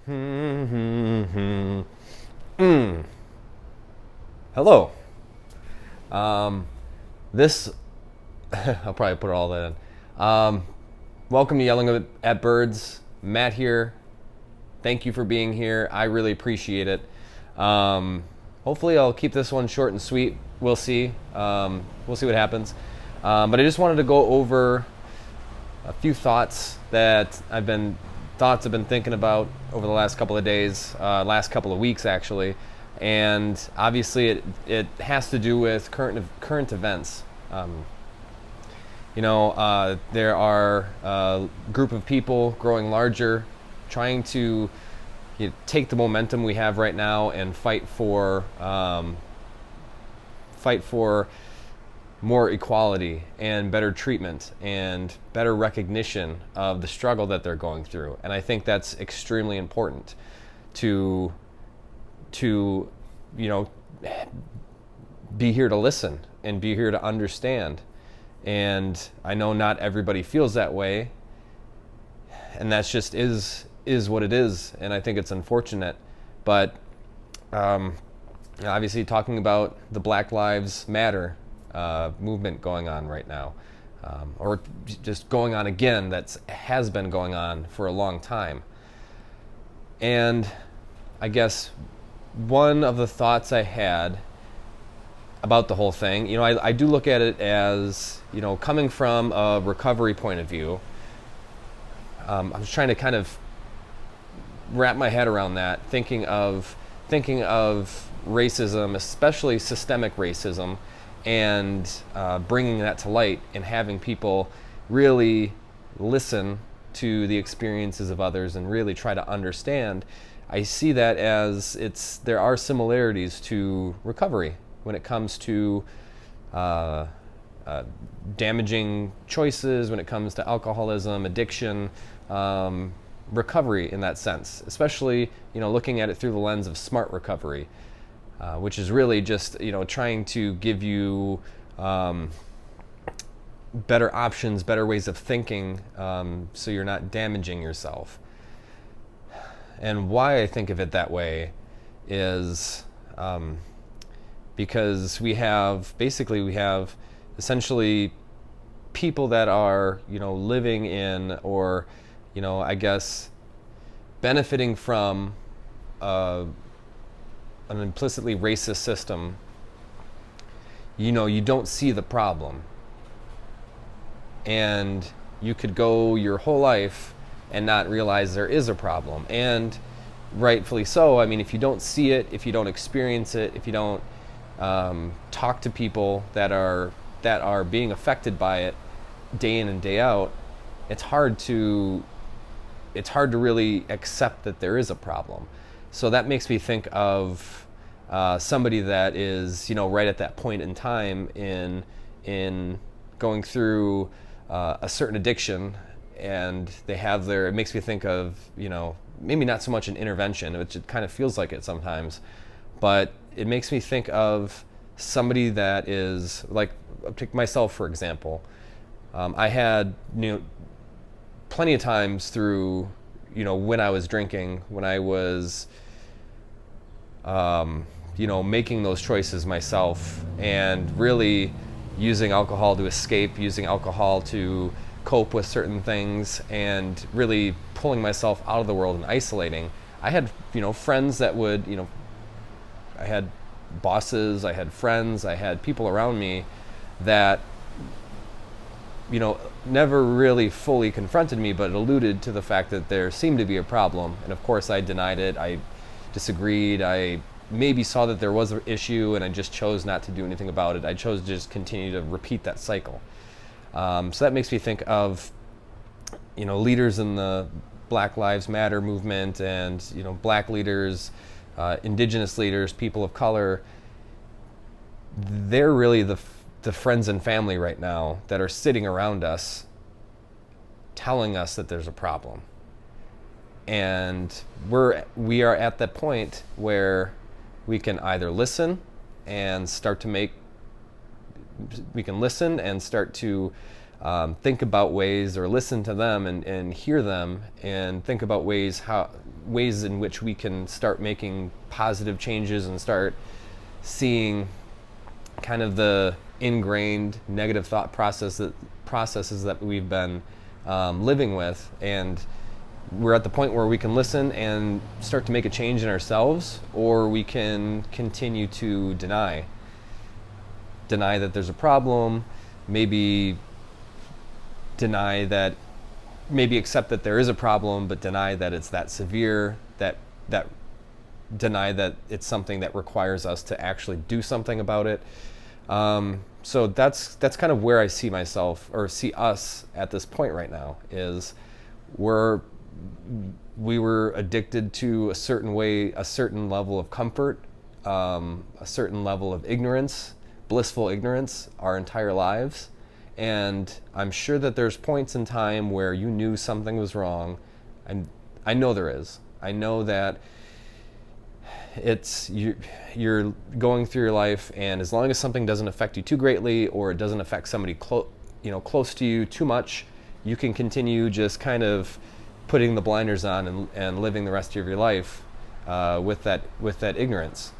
Mm. Hello. Um, this, I'll probably put all that in. Welcome to Yelling at Birds. Matt here. Thank you for being here. I really appreciate it. Hopefully, I'll keep this one short and sweet. We'll see. We'll see what happens. But I just wanted to go over a few thoughts that I've been thinking about over the last couple of days, last couple of weeks actually, and obviously it has to do with current events. There are a group of people growing larger, trying to take the momentum we have right now and fight for more equality and better treatment and better recognition of the struggle that they're going through. And I think that's extremely important to be here to listen and be here to understand. And I know not everybody feels that way, and that's just is what it is. And I think it's unfortunate, but obviously talking about the Black Lives Matter movement going on right now, or just going on again, that has been going on for a long time. And I guess one of the thoughts I had about the whole thing, I do look at it as, coming from a recovery point of view. I was trying to kind of wrap my head around that, thinking of racism, especially systemic racism, and bringing that to light and having people really listen to the experiences of others and really try to understand. I see that as there are similarities to recovery when it comes to damaging choices, when it comes to alcoholism, addiction, recovery in that sense, especially looking at it through the lens of smart recovery, which is really just trying to give you better options, better ways of thinking, so you're not damaging yourself. And why I think of it that way is because we have essentially people that are living in, or I guess benefiting from an implicitly racist system. You don't see the problem, and you could go your whole life and not realize there is a problem, and rightfully so. I mean, if you don't see it, if you don't experience it, if you don't talk to people that are being affected by it day in and day out, it's hard to really accept that there is a problem. So that makes me think of somebody that is right at that point in time in going through a certain addiction, and it makes me think of maybe not so much an intervention, which it kind of feels like it sometimes, but it makes me think of somebody that is like, I'll take myself for example. I had plenty of times through when I was drinking, when I was making those choices myself, and really using alcohol to escape, using alcohol to cope with certain things, and really pulling myself out of the world and isolating. I had friends that would I had bosses, I had friends, I had people around me that never really fully confronted me, but alluded to the fact that there seemed to be a problem. And of course I denied it, I disagreed, I maybe saw that there was an issue, and I just chose not to do anything about it. I chose to just continue to repeat that cycle. So that makes me think of leaders in the Black Lives Matter movement, and black leaders, indigenous leaders, people of color. They're really the friends and family right now that are sitting around us telling us that there's a problem. And we are at that point where we can either listen and start to think about ways, or listen to them and hear them, and think about ways in which we can start making positive changes and start seeing kind of the ingrained negative thought processes that we've been living with. And we're at the point where we can listen and start to make a change in ourselves, or we can continue to deny that there's a problem, maybe accept that there is a problem, but deny that it's that severe, that deny that it's something that requires us to actually do something about it. So that's kind of where I see myself, or see us at this point right now, is we were addicted to a certain way, a certain level of comfort, a certain level of ignorance, blissful ignorance, our entire lives. And I'm sure that there's points in time where you knew something was wrong. I know there is. I know that you're going through your life, and as long as something doesn't affect you too greatly, or it doesn't affect somebody close to you too much, you can continue just kind of putting the blinders on and living the rest of your life with that ignorance.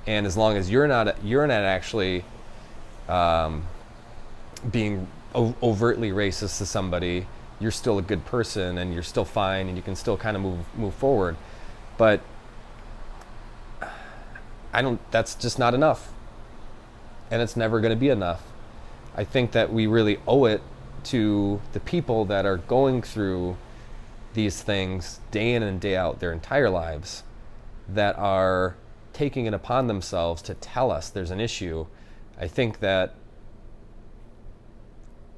And as long as you're not actually being overtly racist to somebody, you're still a good person, and you're still fine, and you can still kind of move forward. But that's just not enough, and it's never going to be enough. I think that we really owe it to the people that are going through these things day in and day out their entire lives, that are taking it upon themselves to tell us there's an issue. I think that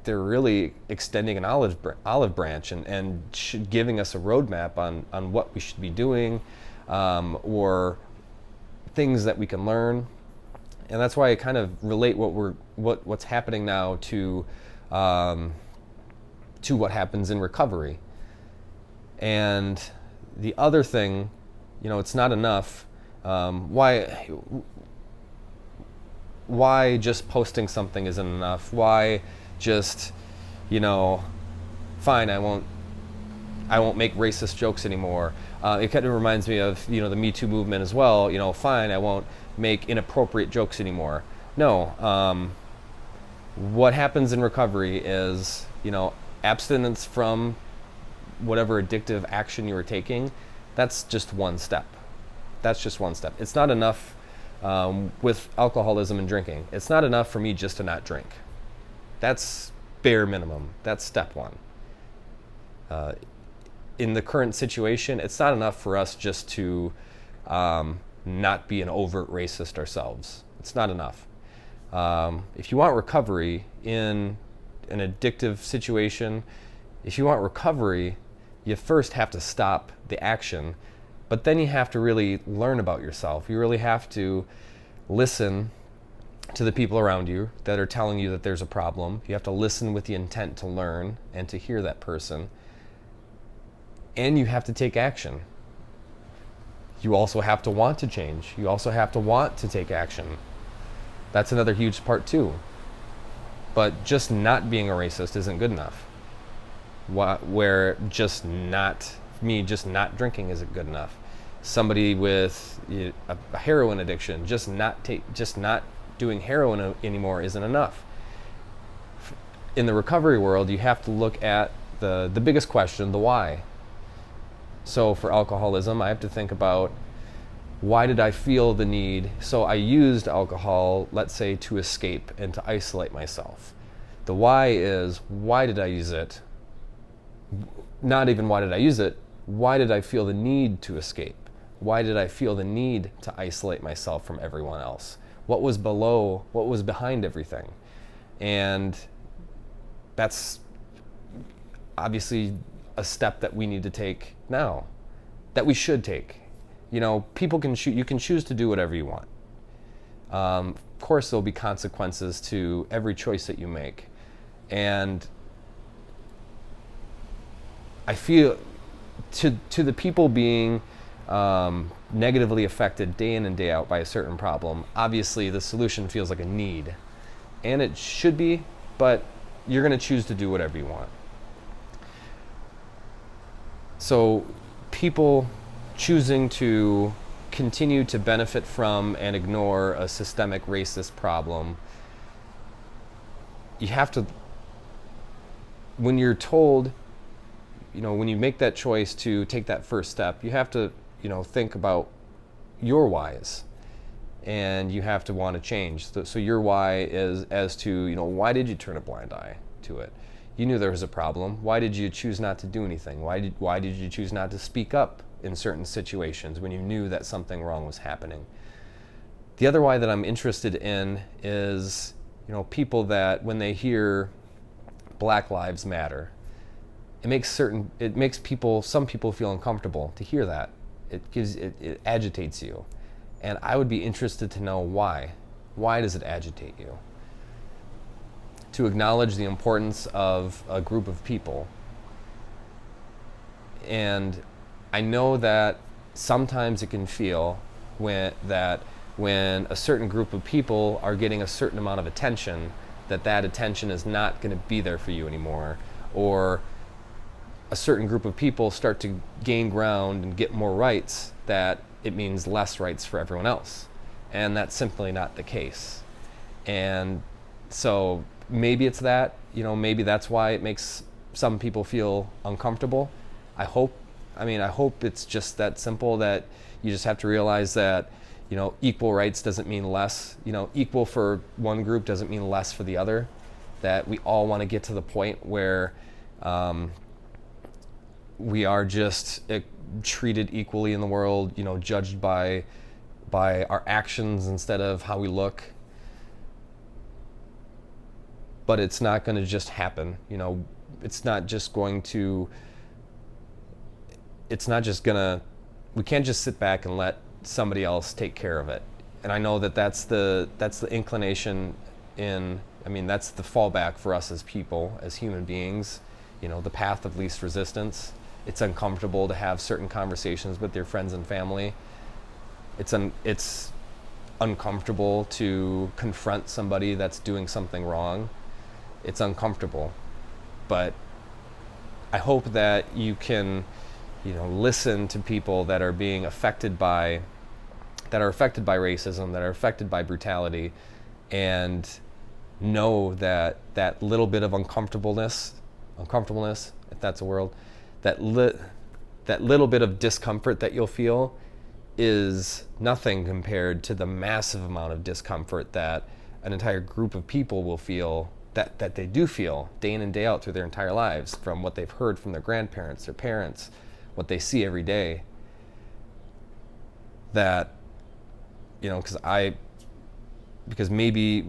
they're really extending an olive branch and giving us a roadmap on what we should be doing, or things that we can learn. And that's why I kind of relate what's happening now to what happens in recovery. And the other thing, it's not enough. Why just posting something isn't enough? Why just, fine, I won't make racist jokes anymore. It kind of reminds me of, the Me Too movement as well. Fine, I won't make inappropriate jokes anymore. No. What happens in recovery is, abstinence from whatever addictive action you were taking. That's just one step. It's not enough with alcoholism and drinking. It's not enough for me just to not drink. That's bare minimum. That's step one. In the current situation, it's not enough for us just to not be an overt racist ourselves. It's not enough. If you want recovery in an addictive situation, you first have to stop the action, but then you have to really learn about yourself. You really have to listen to the people around you that are telling you that there's a problem. You have to listen with the intent to learn and to hear that person. And you have to take action. You also have to want to change. You also have to want to take action. That's another huge part too. But just not being a racist isn't good enough. Where just not drinking isn't good enough. Somebody with a heroin addiction, just not doing heroin anymore isn't enough. In the recovery world, you have to look at the biggest question, the why. So for alcoholism, I have to think about, why did I feel the need? So I used alcohol, let's say, to escape and to isolate myself. The why is, why did I use it? Not even why did I use it, why did I feel the need to escape? Why did I feel the need to isolate myself from everyone else? What was behind everything? And that's obviously a step that we need to take now, that we should take. People can you can choose to do whatever you want. Of course, there'll be consequences to every choice that you make. And I feel to the people being negatively affected day in and day out by a certain problem, obviously the solution feels like a need. And it should be, but you're going to choose to do whatever you want. So people choosing to continue to benefit from and ignore a systemic racist problem, you have to, when you're told, when you make that choice to take that first step, you have to, think about your whys, and you have to want to change. So your why is as to, why did you turn a blind eye to it? You knew there was a problem. Why did you choose not to do anything? Why did you choose not to speak up in certain situations when you knew that something wrong was happening? The other why that I'm interested in is, people that when they hear Black Lives Matter, it makes some people feel uncomfortable to hear that. It agitates you. And I would be interested to know why. Why does it agitate you? To acknowledge the importance of a group of people. And I know that sometimes it can feel when a certain group of people are getting a certain amount of attention, that attention is not going to be there for you anymore, or a certain group of people start to gain ground and get more rights, that it means less rights for everyone else. And that's simply not the case. And so maybe it's that, maybe that's why it makes some people feel uncomfortable. I hope it's just that simple, that you just have to realize that, equal rights doesn't mean less, equal for one group doesn't mean less for the other, that we all want to get to the point where we are just treated equally in the world, judged by our actions instead of how we look. But it's not going to just happen. It's not just going to, we can't just sit back and let somebody else take care of it. And I know that's the inclination that's the fallback for us as people, as human beings, the path of least resistance. It's uncomfortable to have certain conversations with your friends and family. It's uncomfortable to confront somebody that's doing something wrong. It's uncomfortable. But I hope that you can, listen to people that are being affected by racism, that are affected by brutality, and know that little bit of uncomfortableness, if that's a word, that little bit of discomfort that you'll feel is nothing compared to the massive amount of discomfort that an entire group of people will feel, that they do feel day in and day out through their entire lives, from what they've heard from their grandparents, their parents, what they see every day. That, because maybe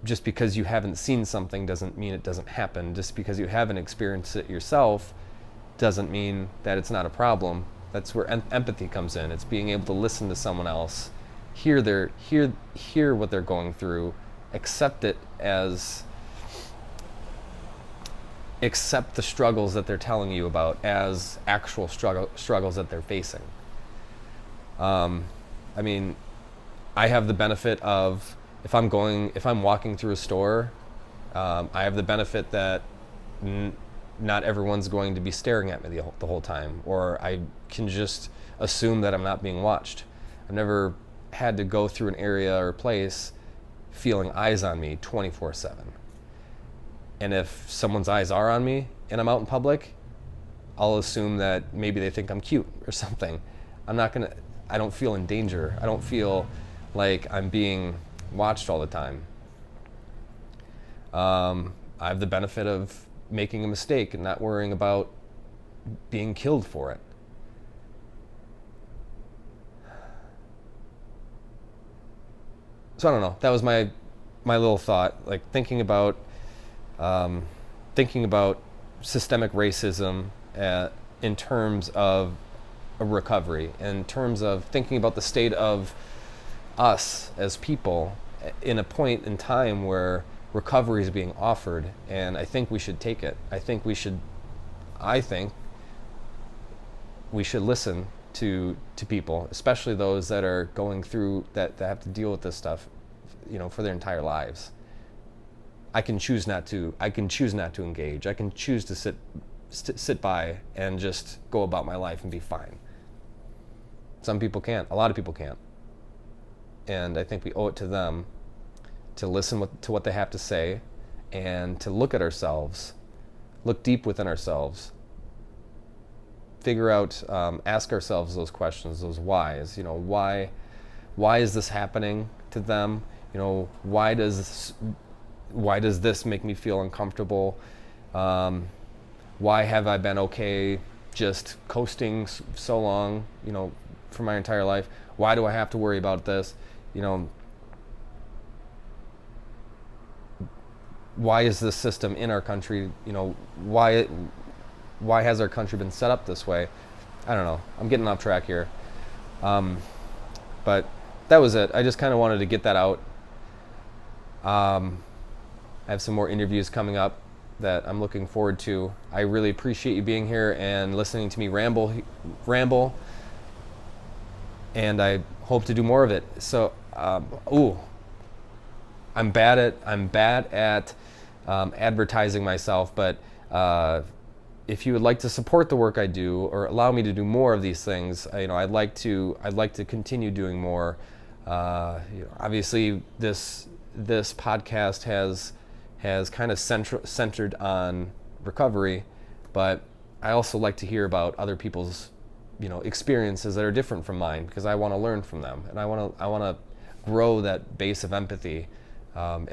just because you haven't seen something doesn't mean it doesn't happen. Just because you haven't experienced it yourself doesn't mean that it's not a problem. That's where empathy comes in. It's being able to listen to someone else, hear what they're going through, accept the struggles that they're telling you about as actual struggles that they're facing. I have the benefit of, if I'm walking through a store, I have the benefit that not everyone's going to be staring at me the whole time, or I can just assume that I'm not being watched. I've never had to go through an area or place feeling eyes on me 24/7. And if someone's eyes are on me and I'm out in public, I'll assume that maybe they think I'm cute or something. I don't feel in danger. I don't feel like I'm being watched all the time. I have the benefit of making a mistake and not worrying about being killed for it. So I don't know. That was my little thought. Like thinking about systemic racism in terms of a recovery, in terms of thinking about the state of us as people in a point in time where recovery is being offered, and I think we should take it. I think we should listen to people, especially those that are going through that have to deal with this stuff, for their entire lives. I can choose not to. I can choose not to engage. I can choose to sit by and just go about my life and be fine. Some people can't. A lot of people can't. And I think we owe it to them to listen to what they have to say and to look at ourselves, look deep within ourselves, figure out, ask ourselves those questions, those whys. Why is this happening to them? Why does this make me feel uncomfortable? Why have I been okay just coasting so long, for my entire life? Why do I have to worry about this? Why is this system in our country, why has our country been set up this way? I don't know. I'm getting off track here. But that was it. I just kind of wanted to get that out. I have some more interviews coming up that I'm looking forward to. I really appreciate you being here and listening to me ramble, and I hope to do more of it. So, I'm bad at advertising myself, but if you would like to support the work I do or allow me to do more of these things, I'd like to continue doing more. Obviously, this podcast has kind of centered on recovery, but I also like to hear about other people's experiences that are different from mine, because I want to learn from them, and I want to grow that base of empathy. On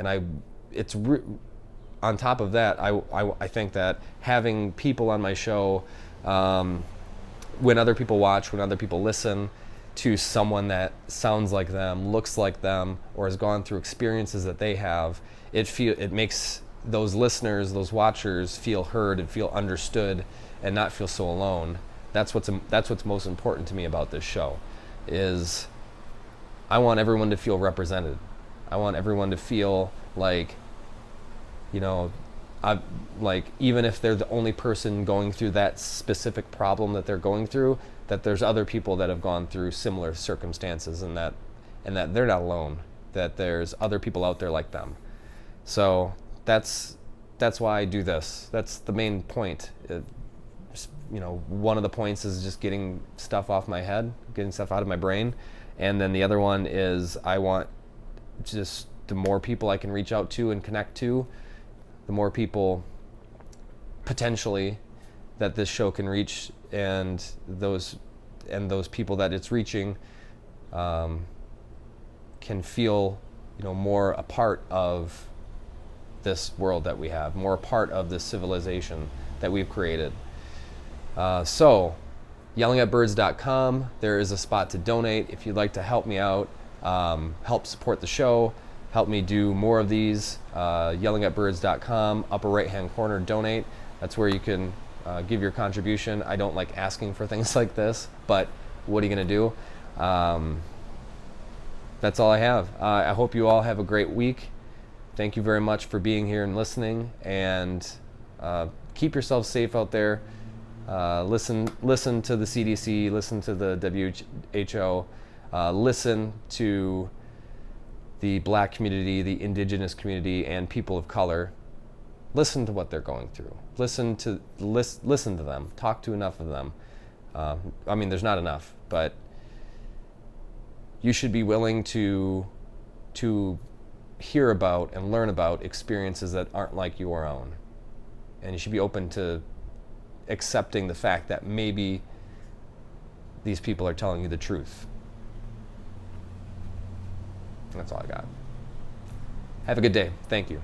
top of that, I think that having people on my show, when other people watch, when other people listen to someone that sounds like them, looks like them, or has gone through experiences that they have, it makes those listeners, those watchers, feel heard and feel understood, and not feel so alone. That's what's most important to me about this show, is I want everyone to feel represented. I want everyone to feel like, even if they're the only person going through that specific problem that they're going through, that there's other people that have gone through similar circumstances, and that they're not alone, that there's other people out there like them. So that's why I do this. That's the main point. One of the points is just getting stuff off my head, getting stuff out of my brain. And then the other one is I want just the more people I can reach out to and connect to, the more people potentially that this show can reach, and those people that it's reaching can feel more a part of this world that we have, more a part of this civilization that we've created. So yellingatbirds.com, there is a spot to donate if you'd like to help me out, help support the show, help me do more of these. Yellingatbirds.com, upper right hand corner, donate. That's where you can give your contribution. I don't like asking for things like this, but what are you going to do? That's all I have. I hope you all have a great week. Thank you very much for being here and listening, and keep yourself safe out there. Listen to the CDC, listen to the WHO, listen to the Black community, the Indigenous community, and people of color. Listen to what they're going through. Listen to them. Talk to enough of them. There's not enough, but you should be willing to hear about and learn about experiences that aren't like your own. And you should be open to accepting the fact that maybe these people are telling you the truth. That's all I got. Have a good day. Thank you.